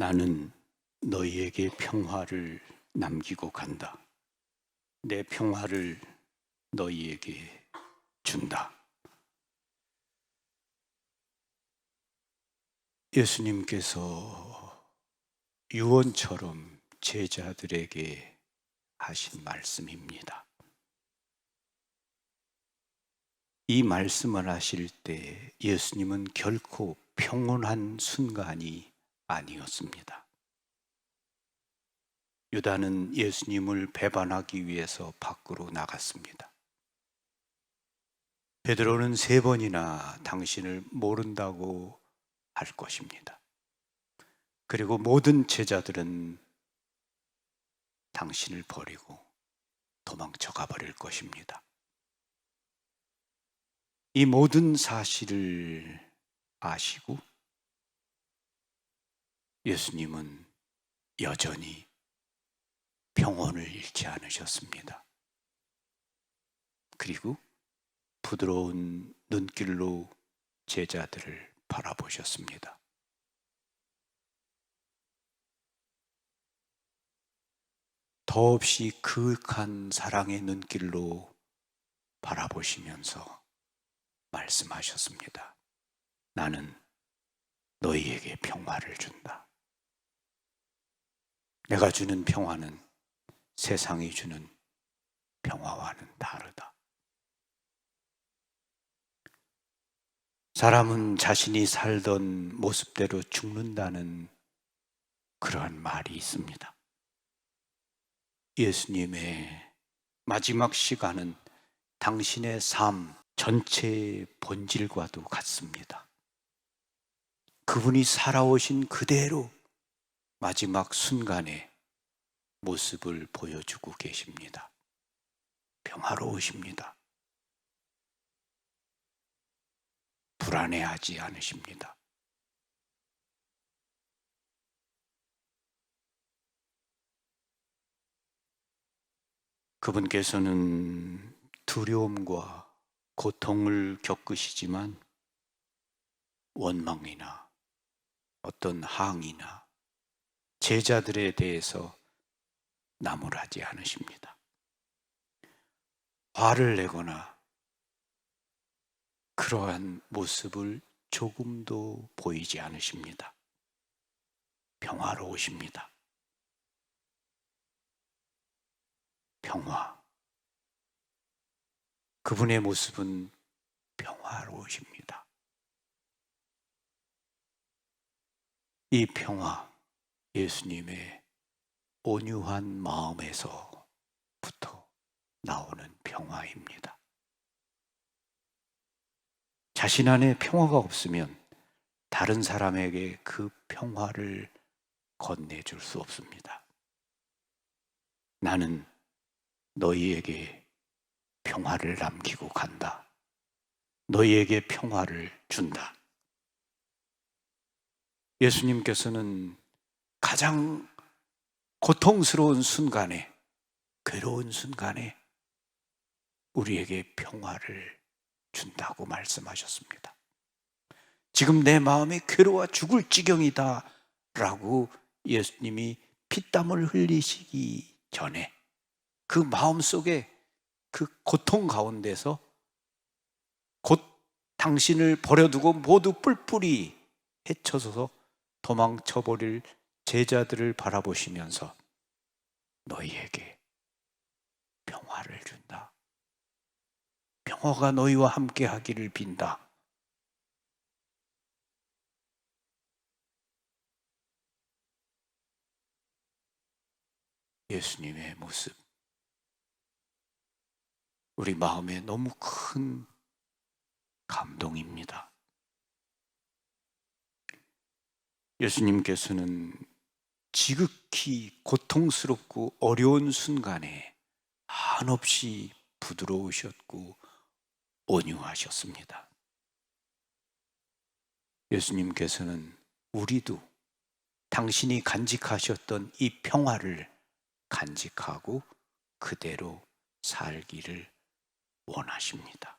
나는 너희에게 평화를 남기고 간다. 내 평화를 너희에게 준다. 예수님께서 유언처럼 제자들에게 하신 말씀입니다. 이 말씀을 하실 때 예수님은 결코 평온한 순간이 아니었습니다. 유다는 예수님을 배반하기 위해서 밖으로 나갔습니다. 베드로는 3번이나 당신을 모른다고 할 것입니다. 그리고 모든 제자들은 당신을 버리고 도망쳐 가버릴 것입니다. 이 모든 사실을 아시고 예수님은 여전히 평온을 잃지 않으셨습니다. 그리고 부드러운 눈길로 제자들을 바라보셨습니다. 더없이 그윽한 사랑의 눈길로 바라보시면서 말씀하셨습니다. 나는 너희에게 평화를 준다. 내가 주는 평화는 세상이 주는 평화와는 다르다. 사람은 자신이 살던 모습대로 죽는다는 그러한 말이 있습니다. 예수님의 마지막 시간은 당신의 삶 전체의 본질과도 같습니다. 그분이 살아오신 그대로 마지막 순간에 모습을 보여주고 계십니다. 평화로우십니다. 불안해하지 않으십니다. 그분께서는 두려움과 고통을 겪으시지만 원망이나 어떤 항의나 제자들에 대해서 나무라지 않으십니다. 화를 내거나 그러한 모습을 조금도 보이지 않으십니다. 평화로우십니다. 평화. 그분의 모습은 평화로우십니다. 이 평화, 예수님의 온유한 마음에서부터 나오는 평화입니다. 자신 안에 평화가 없으면 다른 사람에게 그 평화를 건네줄 수 없습니다. 나는 너희에게 평화를 남기고 간다. 너희에게 평화를 준다. 예수님께서는 가장 고통스러운 순간에, 괴로운 순간에 우리에게 평화를 준다고 말씀하셨습니다. 지금 내 마음이 괴로워 죽을 지경이다 라고 예수님이 피땀을 흘리시기 전에 그 마음속에 그 고통 가운데서 곧 당신을 버려두고 모두 뿔뿔이 헤쳐져서 도망쳐버릴 제자들을 바라보시면서 너희에게 평화를 준다. 평화가 너희와 함께 하기를 빈다. 예수님의 모습, 우리 마음에 너무 큰 감동입니다. 예수님께서는 지극히 고통스럽고 어려운 순간에 한없이 부드러우셨고 온유하셨습니다. 예수님께서는 우리도 당신이 간직하셨던 이 평화를 간직하고 그대로 살기를 원하십니다.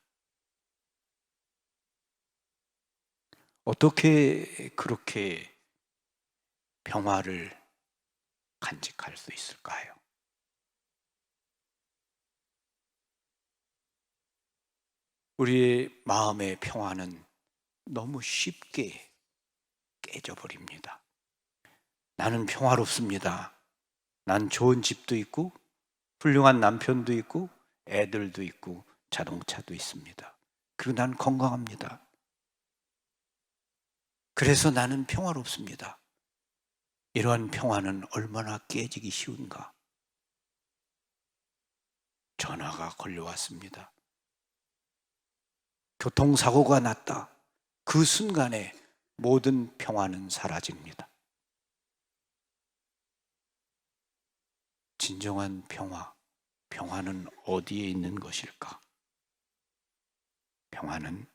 어떻게 그렇게 평화를 간직할 수 있을까요? 우리의 마음의 평화는 너무 쉽게 깨져버립니다. 나는 평화롭습니다. 난 좋은 집도 있고 훌륭한 남편도 있고 애들도 있고 자동차도 있습니다. 그리고 난 건강합니다. 그래서 나는 평화롭습니다. 이러한 평화는 얼마나 깨지기 쉬운가. 전화가 걸려왔습니다. 교통사고가 났다. 그 순간에 모든 평화는 사라집니다. 진정한 평화는 어디에 있는 것일까? 평화는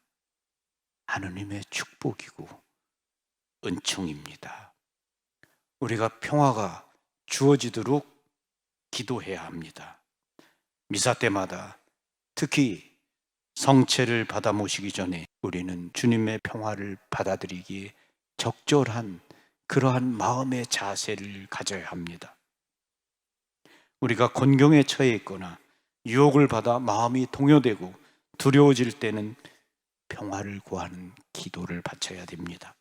하느님의 축복이고 은총입니다. 우리가 평화가 주어지도록 기도해야 합니다. 미사 때마다 특히 성체를 받아 모시기 전에 우리는 주님의 평화를 받아들이기에 적절한 그러한 마음의 자세를 가져야 합니다. 우리가 곤경에 처해 있거나 유혹을 받아 마음이 동요되고 두려워질 때는 평화를 구하는 기도를 바쳐야 됩니다.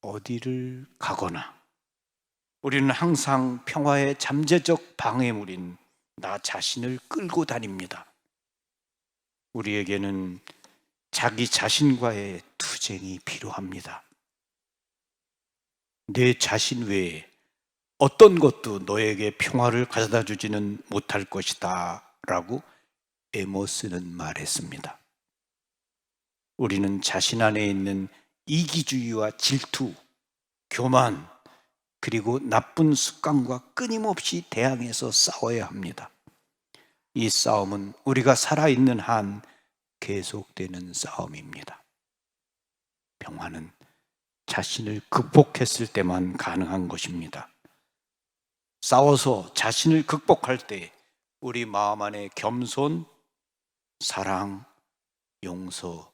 어디를 가거나 우리는 항상 평화의 잠재적 방해물인 나 자신을 끌고 다닙니다. 우리에게는 자기 자신과의 투쟁이 필요합니다. 내 자신 외에 어떤 것도 너에게 평화를 가져다 주지는 못할 것이다 라고 에모스는 말했습니다. 우리는 자신 안에 있는 이기주의와 질투, 교만, 그리고 나쁜 습관과 끊임없이 대항해서 싸워야 합니다. 이 싸움은 우리가 살아있는 한 계속되는 싸움입니다. 평화는 자신을 극복했을 때만 가능한 것입니다. 싸워서 자신을 극복할 때 우리 마음 안에 겸손, 사랑, 용서,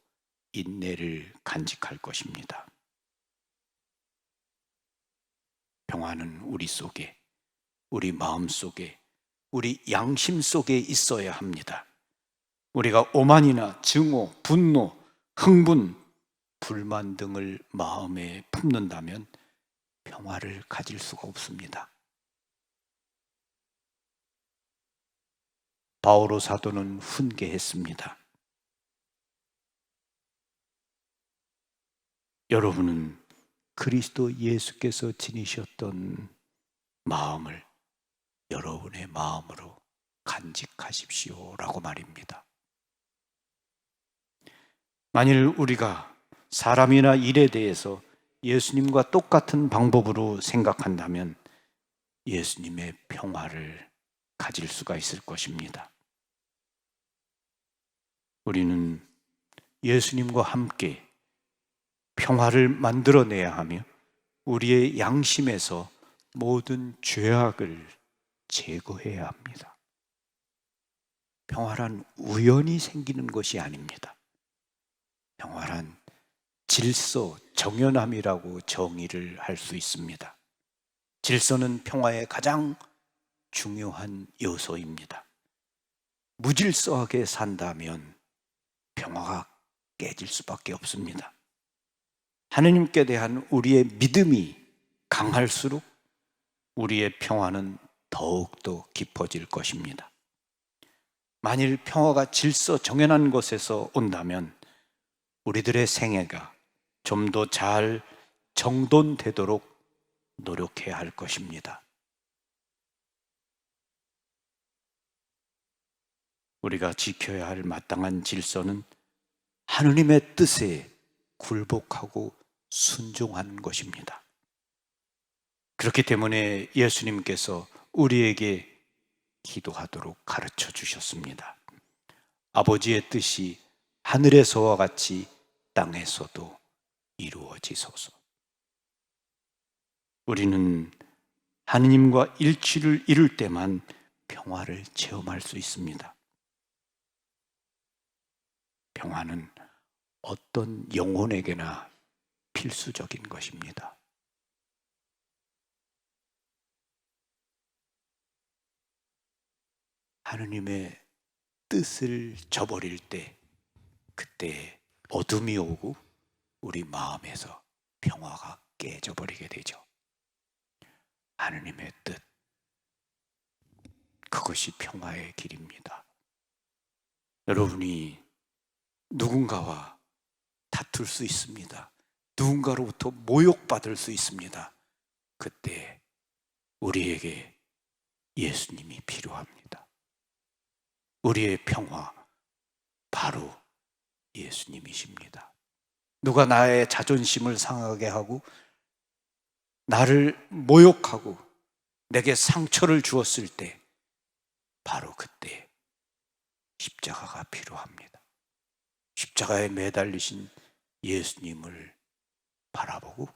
인내를 간직할 것입니다. 평화는 우리 속에, 우리 마음 속에, 우리 양심 속에 있어야 합니다. 우리가 오만이나 증오, 분노, 흥분, 불만 등을 마음에 품는다면 평화를 가질 수가 없습니다. 바오로 사도는 훈계했습니다. 여러분은 그리스도 예수께서 지니셨던 마음을 여러분의 마음으로 간직하십시오 라고 말입니다. 만일 우리가 사람이나 일에 대해서 예수님과 똑같은 방법으로 생각한다면 예수님의 평화를 가질 수가 있을 것입니다. 우리는 예수님과 함께 평화를 만들어내야 하며 우리의 양심에서 모든 죄악을 제거해야 합니다. 평화란 우연히 생기는 것이 아닙니다. 평화란 질서, 정연함이라고 정의를 할 수 있습니다. 질서는 평화의 가장 중요한 요소입니다. 무질서하게 산다면 평화가 깨질 수밖에 없습니다. 하느님께 대한 우리의 믿음이 강할수록 우리의 평화는 더욱더 깊어질 것입니다. 만일 평화가 질서 정연한 곳에서 온다면 우리들의 생애가 좀 더 잘 정돈되도록 노력해야 할 것입니다. 우리가 지켜야 할 마땅한 질서는 하느님의 뜻에 굴복하고 순종하는 것입니다. 그렇기 때문에 예수님께서 우리에게 기도하도록 가르쳐 주셨습니다. 아버지의 뜻이 하늘에서와 같이 땅에서도 이루어지소서. 우리는 하느님과 일치를 이룰 때만 평화를 체험할 수 있습니다. 평화는 어떤 영혼에게나 필수적인 것입니다. 하느님의 뜻을 저버릴 때, 그때 어둠이 오고 우리 마음에서 평화가 깨져버리게 되죠. 하느님의 뜻, 그것이 평화의 길입니다. 여러분이 누군가와 다툴 수 있습니다. 누군가로부터 모욕받을 수 있습니다. 그때 우리에게 예수님이 필요합니다. 우리의 평화, 바로 예수님이십니다. 누가 나의 자존심을 상하게 하고 나를 모욕하고 내게 상처를 주었을 때, 바로 그때 십자가가 필요합니다. 십자가에 매달리신 예수님을 바라보고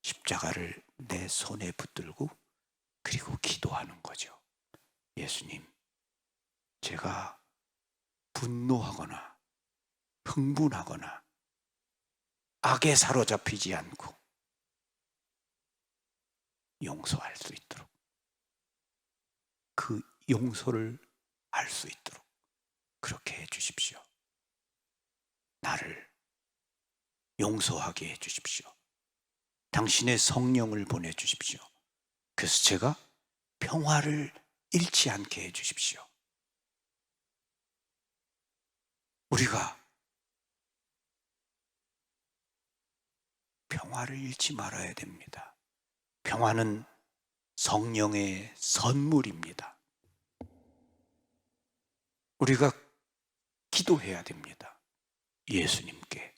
십자가를 내 손에 붙들고 그리고 기도하는 거죠. 예수님, 제가 분노하거나 흥분하거나 악에 사로잡히지 않고 용서할 수 있도록, 그 용서를 알 수 있도록 그렇게 해 주십시오. 나를 용서하게 해 주십시오. 당신의 성령을 보내 주십시오. 그래서 제가 평화를 잃지 않게 해 주십시오. 우리가 평화를 잃지 말아야 됩니다. 평화는 성령의 선물입니다. 우리가 기도해야 됩니다. 예수님께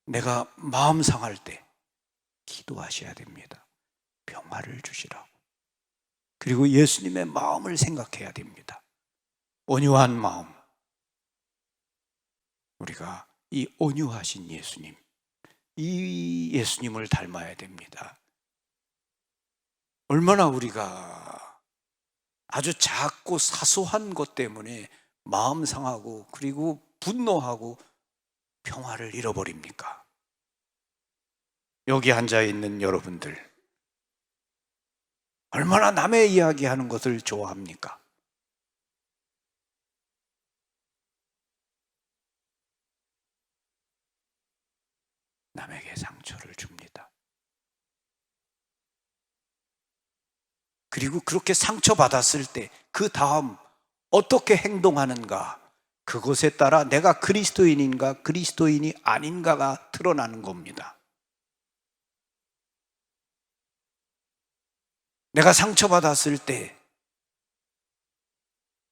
내가 마음 상할 때 기도하셔야 됩니다. 평화를 주시라고. 그리고 예수님의 마음을 생각해야 됩니다. 온유한 마음. 우리가 이 온유하신 예수님, 이 예수님을 닮아야 됩니다. 얼마나 우리가 아주 작고 사소한 것 때문에 마음 상하고 그리고 분노하고 평화를 잃어버립니까? 여기 앉아있는 여러분들, 얼마나 남의 이야기하는 것을 좋아합니까? 남에게 상처를 줍니다. 그리고 그렇게 상처받았을 때 그 다음 어떻게 행동하는가, 그것에 따라 내가 그리스도인인가 그리스도인이 아닌가가 드러나는 겁니다. 내가 상처받았을 때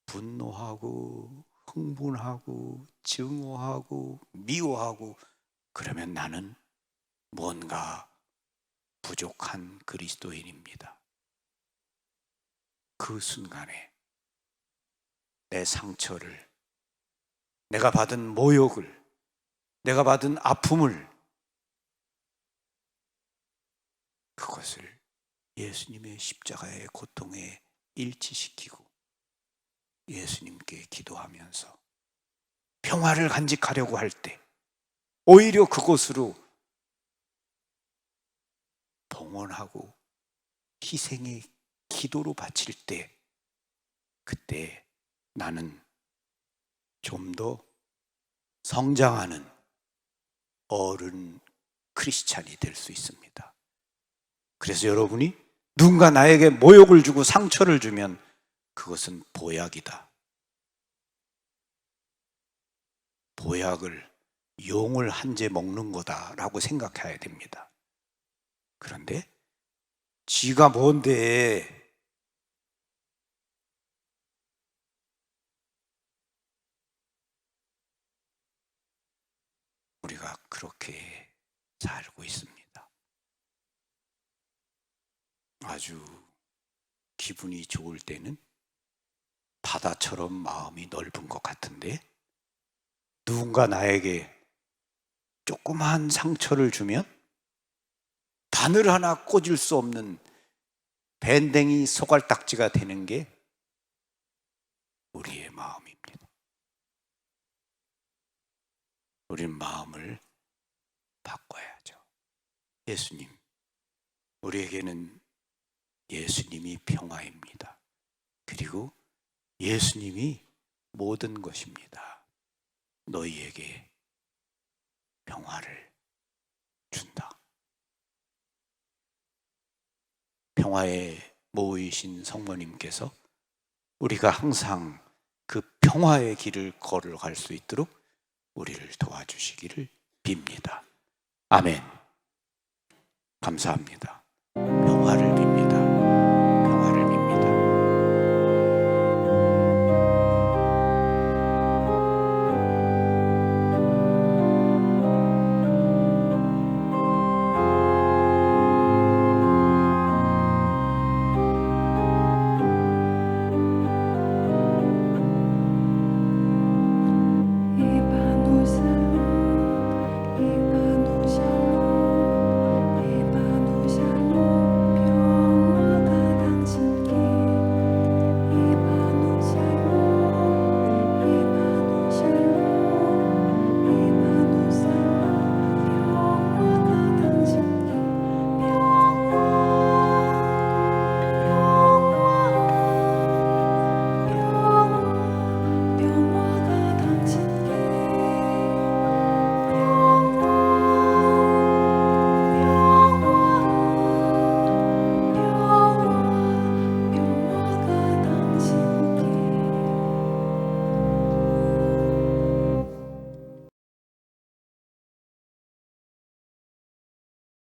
분노하고 흥분하고 증오하고 미워하고, 그러면 나는 뭔가 부족한 그리스도인입니다. 그 순간에 내 상처를, 내가 받은 모욕을, 내가 받은 아픔을, 그것을 예수님의 십자가의 고통에 일치시키고 예수님께 기도하면서 평화를 간직하려고 할 때, 오히려 그곳으로 봉헌하고 희생의 기도로 바칠 때, 그때 나는 좀 더 성장하는 어른 크리스찬이 될 수 있습니다. 그래서 여러분이 누군가 나에게 모욕을 주고 상처를 주면 그것은 보약이다. 보약을, 용을 한 재 먹는 거다라고 생각해야 됩니다. 그런데 지가 뭔데 우리가 그렇게 살고 있습니다. 아주 기분이 좋을 때는 바다처럼 마음이 넓은 것 같은데, 누군가 나에게 조그마한 상처를 주면 바늘 하나 꽂을 수 없는 밴댕이 소갈딱지가 되는 게 우리의 마음입니다. 우리는 마음을 바꿔야죠. 예수님, 우리에게는 예수님이 평화입니다. 그리고 예수님이 모든 것입니다. 너희에게 평화를 준다. 평화의 모이신 성모님께서 우리가 항상 그 평화의 길을 걸어갈 수 있도록 우리를 도와주시기를 빕니다. 아멘. 감사합니다.